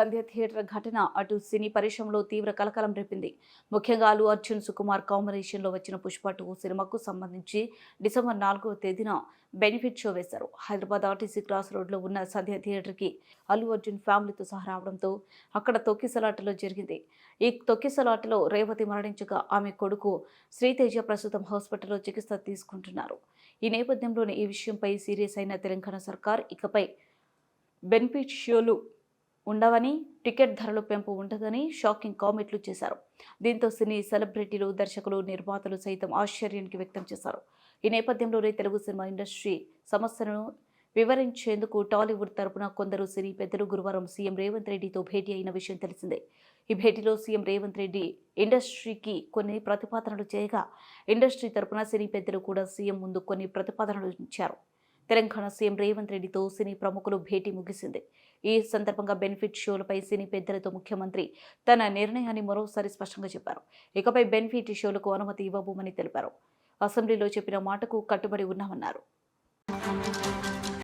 సంధ్య theatre ఘటన అటు సినీ పరిశ్రమలో తీవ్ర కలకలం రేపింది. ముఖ్యంగా అల్లు అర్జున్ సుకుమార్ కాంబినేషన్లో వచ్చిన పుష్ప 2 సినిమాకు సంబంధించి డిసెంబర్ 4వ తేదీన బెనిఫిట్ షో వేశారు. హైదరాబాద్ ఆర్టీసీ క్రాస్ రోడ్లో ఉన్న సంధ్య థియేటర్కి అల్లు అర్జున్ ఫ్యామిలీతో సహా రావడంతో అక్కడ తొక్కిసలాటలో జరిగింది. ఈ తొక్కిసలాటలో రేవతి మరణించగా ఆమె కొడుకు శ్రీతేజ ప్రస్తుతం హాస్పిటల్లో చికిత్స తీసుకుంటున్నారు. ఈ నేపథ్యంలోనే ఈ విషయంపై సీరియస్ అయిన తెలంగాణ సర్కార్ ఇకపై బెనిఫిట్ షోలు ఉండవని, టికెట్ ధరలు పెంపు ఉండదని షాకింగ్ కామెంట్లు చేశారు. దీంతో సినీ సెలబ్రిటీలు, దర్శకులు, నిర్మాతలు సైతం ఆశ్చర్యానికి వ్యక్తం చేశారు. ఈ నేపథ్యంలోనే తెలుగు సినిమా ఇండస్ట్రీ సమస్యను వివరించేందుకు టాలీవుడ్ తరపున కొందరు సినీ పెద్దలు గురువారం సీఎం రేవంత్ రెడ్డితో భేటీ అయిన విషయం తెలిసిందే. ఈ భేటీలో సీఎం రేవంత్ రెడ్డి ఇండస్ట్రీకి కొన్ని ప్రతిపాదనలు చేయగా, ఇండస్ట్రీ తరపున సినీ పెద్దలు కూడా సీఎం ముందు కొన్ని ప్రతిపాదనలు ఇచ్చారు. తెలంగాణ సీఎం రేవంత్ రెడ్డితో సినీ ప్రముఖులు భేటీ ముగిసింది. ఈ సందర్భంగా బెనిఫిట్ షోలపై సినీ పెద్దలతో ముఖ్యమంత్రి తన నిర్ణయాన్ని మరోసారి స్పష్టంగా చెప్పారు. ఇకపై బెనిఫిట్ షోలకు అనుమతి ఇవ్వబోమని తెలిపారు. అసెంబ్లీలో చెప్పిన మాటకు కట్టుబడి ఉన్నామన్నారు.